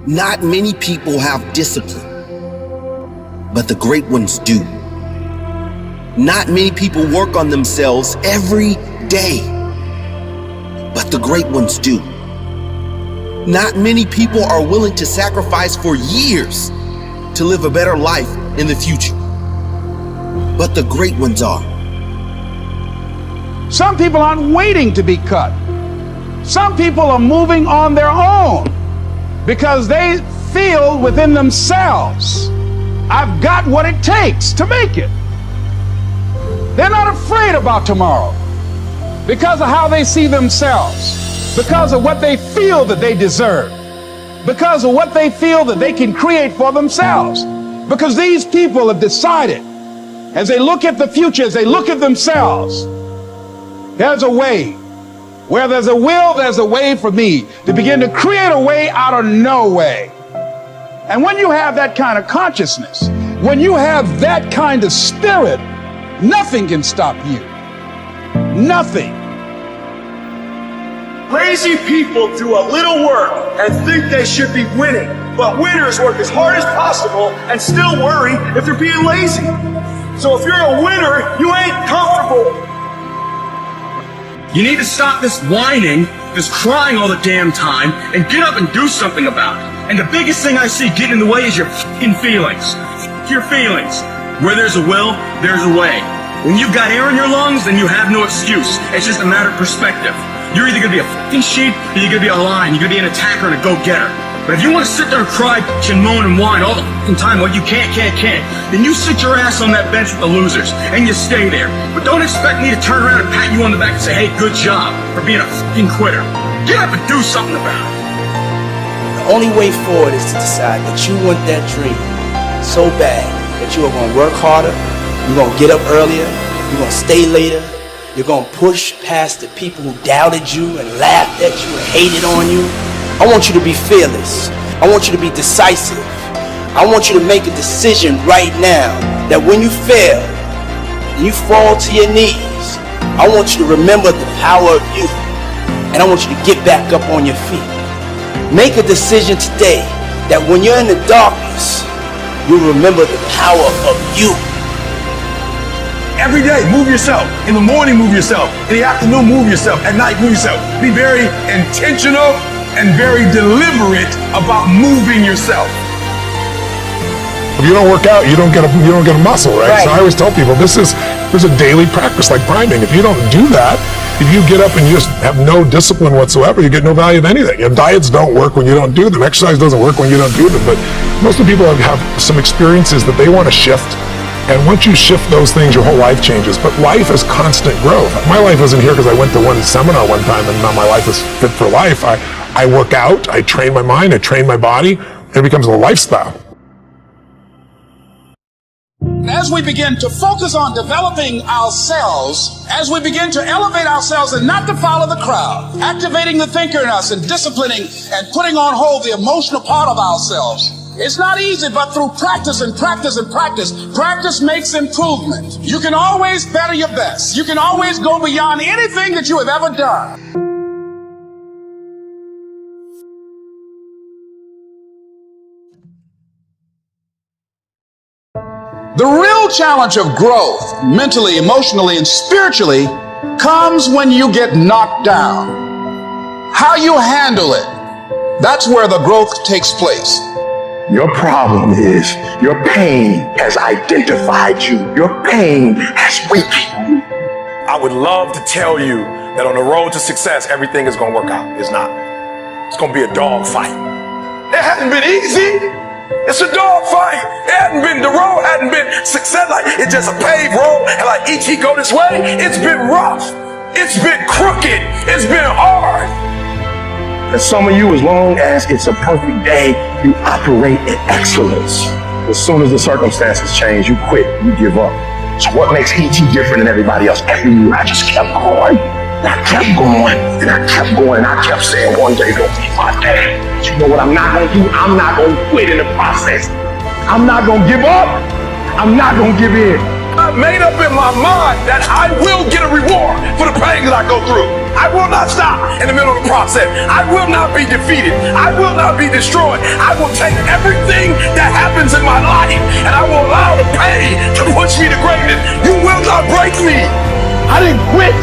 Not many people have discipline, but the great ones do. Not many people work on themselves every day, but the great ones do. Not many people are willing to sacrifice for years to live a better life in the future, but the great ones are. Some people aren't waiting to be cut. Some people are moving on their own because they feel within themselves, I've got what it takes to make it. They're not afraid about tomorrow because of how they see themselves, because of what they feel that they deserve, because of what they feel that they can create for themselves. Because these people have decided, as they look at the future, as they look at themselves, there's a way. Where there's a will, there's a way for me to begin to create a way out of no way. And when you have that kind of consciousness, when you have that kind of spirit, nothing can stop you. Nothing. Lazy people do a little work and think they should be winning, but winners work as hard as possible and still worry if they're being lazy. So if you're a winner, you ain't comfortable. You need to stop this whining, this crying all the damn time, and get up and do something about it. And the biggest thing I see getting in the way is your f***ing feelings. Your feelings. Where there's a will, there's a way. When you've got air in your lungs, then you have no excuse. It's just a matter of perspective. You're either gonna be a f***ing sheep, or you're gonna be a lion. You're gonna be an attacker and a go-getter. But if you want to sit there and cry, bitch, and moan and whine all the f***ing time while you can't, then you sit your ass on that bench with the losers, and you stay there. But don't expect me to turn around and pat you on the back and say, hey, good job for being a f***ing quitter. Get up and do something about it. The only way forward is to decide that you want that dream so bad that you are going to work harder, you're going to get up earlier, you're going to stay later, you're going to push past the people who doubted you and laughed at you and hated on you. I want you to be fearless. I want you to be decisive. I want you to make a decision right now that when you fail and you fall to your knees, I want you to remember the power of you, and I want you to get back up on your feet. Make a decision today that when you're in the darkness, you remember the power of you. Every day, move yourself. In the morning, move yourself. In the afternoon, move yourself. At night, move yourself. Be very intentional and very deliberate about moving yourself. If you don't work out, you don't get a muscle, right? So I always tell people there's a daily practice like grinding. If you don't do that, if you get up and you just have no discipline whatsoever, you get no value of anything. If diets don't work when you don't do them, exercise doesn't work when you don't do them. But most of the people have some experiences that they want to shift. And once you shift those things, your whole life changes. But life is constant growth. My life isn't here because I went to one seminar one time and now my life is fit for life. I work out, I train my mind, I train my body, and it becomes a lifestyle. As we begin to focus on developing ourselves, as we begin to elevate ourselves and not to follow the crowd, activating the thinker in us and disciplining and putting on hold the emotional part of ourselves, it's not easy, but through practice and practice and practice, practice makes improvement. You can always better your best. You can always go beyond anything that you have ever done. The real challenge of growth, mentally, emotionally, and spiritually, comes when you get knocked down. How you handle it, that's where the growth takes place. Your problem is your pain has identified you. Your pain has weakened you. I would love to tell you that on the road to success, everything is going to work out. It's not. It's going to be a dog fight. It hasn't been easy. It's a dog fight. The road hadn't been success. Like, it's just a paved road. And like E.T. go this way, it's been rough. It's been crooked. It's been hard. And some of you, as long as it's a perfect day, you operate in excellence. As soon as the circumstances change, you quit, you give up. So what makes E.T. different than everybody else? Every year I just kept going. And I kept going, and I kept going, and I kept saying, one day gonna be my day. But you know what I'm not gonna do? I'm not gonna quit in the process. I'm not gonna give up. I'm not gonna give in. I've made up in my mind that I will get a reward for the pain that I go through. I will not stop in the middle of the process. I will not be defeated. I will not be destroyed. I will take everything that happens in my life and I will allow the pain to push me to greatness. You will not break me. I didn't quit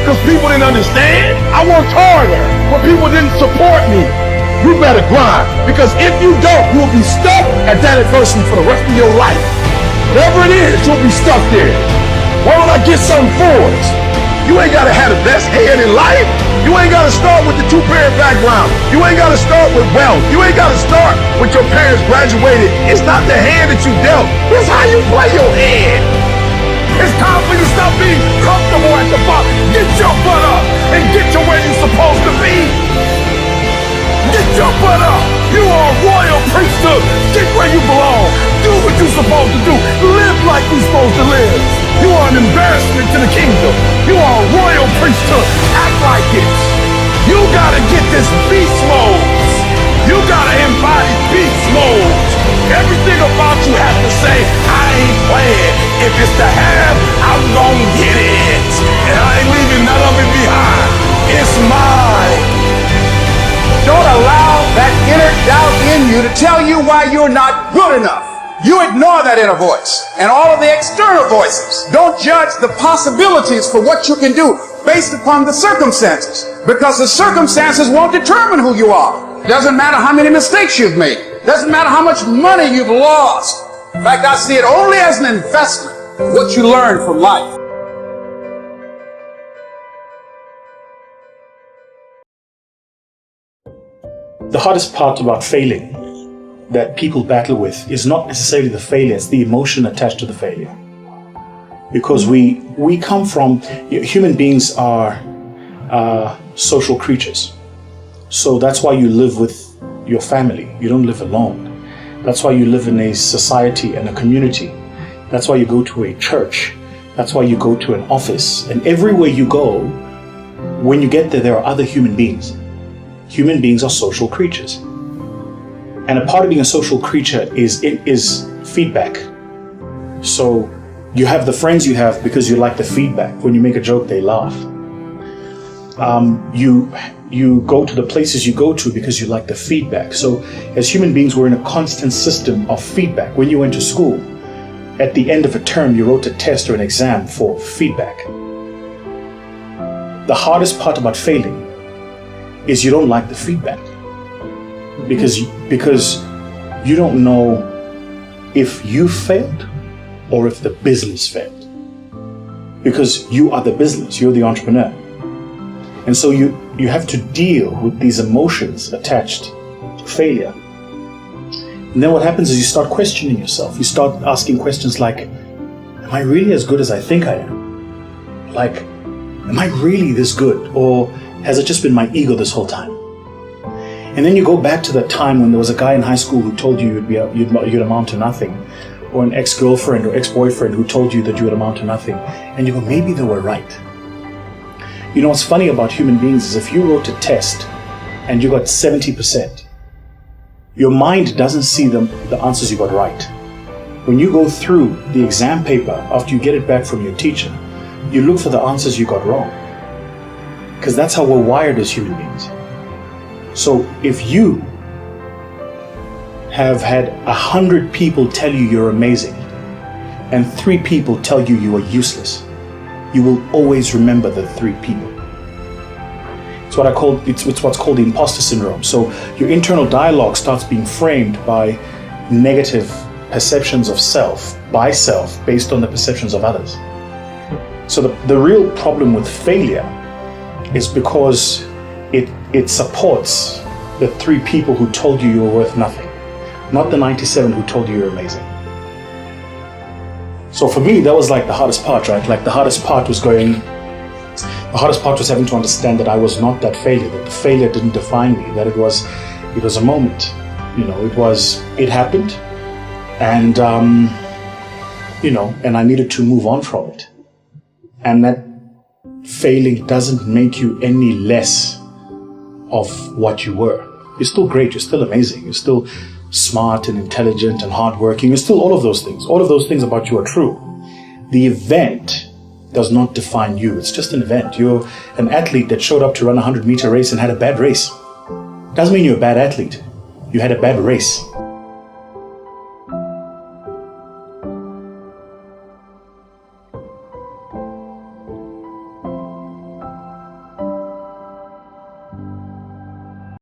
because people didn't understand. I worked harder, but people didn't support me. You better grind, because if you don't, you'll be stuck at that adversity for the rest of your life. Whatever it is, you'll be stuck there. Why don't I get something for it? You ain't gotta have the best head in life. You ain't gotta start with the two-parent background. You ain't gotta start with wealth. You ain't gotta start with your parents graduated. It's not the hand that you dealt. It's how you play your hand. It's time for you to stop being comfortable at the bottom. Get your butt up and get to where you're supposed to be. Get your butt up. You are a royal priesthood. Get where you belong. Do what you're supposed to do. Live like you're supposed to live. You are an embarrassment to the kingdom. You are a royal priesthood. Act like it. You gotta get this beast mode. You gotta embody beast mode. Everything about you has to say, I ain't playing. If it's to have, I'm gonna get it. And I ain't leaving none of it behind. It's mine. Don't allow that inner doubt in you to tell you why you're not good enough. You ignore that inner voice and all of the external voices. Don't judge the possibilities for what you can do based upon the circumstances, because the circumstances won't determine who you are. Doesn't matter how many mistakes you've made. Doesn't matter how much money you've lost. In fact, I see it only as an investment, what you learn from life. The hardest part about failing that people battle with is not necessarily the failure, it's the emotion attached to the failure. Because we come from, human beings are social creatures. So that's why you live with your family. You don't live alone. That's why you live in a society and a community. That's why you go to a church. That's why you go to an office. And everywhere you go, when you get there, there are other human beings. Human beings are social creatures. And a part of being a social creature is feedback. So you have the friends you have because you like the feedback. When you make a joke, they laugh. You go to the places you go to because you like the feedback. So as human beings, we're in a constant system of feedback. When you went to school, at the end of a term, you wrote a test or an exam for feedback. The hardest part about failing is you don't like the feedback. Because you don't know if you failed or if the business failed. Because you are the business, you're the entrepreneur. And so you have to deal with these emotions attached to failure. And then what happens is you start questioning yourself. You start asking questions like, am I really as good as I think I am? Like, am I really this good? Or has it just been my ego this whole time? And then you go back to that time when there was a guy in high school who told you you'd amount to nothing, or an ex-girlfriend or ex-boyfriend who told you that you would amount to nothing, and you go, maybe they were right. You know what's funny about human beings is if you wrote a test and you got 70%, your mind doesn't see the answers you got right. When you go through the exam paper after you get it back from your teacher, you look for the answers you got wrong. Because that's how we're wired as human beings. So if you have had 100 people tell you you're amazing and 3 people tell you you are useless, you will always remember the 3 people. It's what's called the imposter syndrome. So your internal dialogue starts being framed by negative perceptions of self, by self, based on the perceptions of others. So the real problem with failure is because it supports the 3 people who told you were worth nothing, not the 97 who told you you're amazing. So for me, that was like the hardest part, right? Like the hardest part was having to understand that I was not that failure, that the failure didn't define me, that it was a moment. You know, it happened, and and I needed to move on from it. And that failing doesn't make you any less of what you were. You're still great, you're still amazing, you're still smart and intelligent and hardworking, you're still all of those things. All of those things about you are true. The event does not define you. It's just an event. You're an athlete that showed up to run a 100-meter race and had a bad race. Doesn't mean you're a bad athlete. You had a bad race.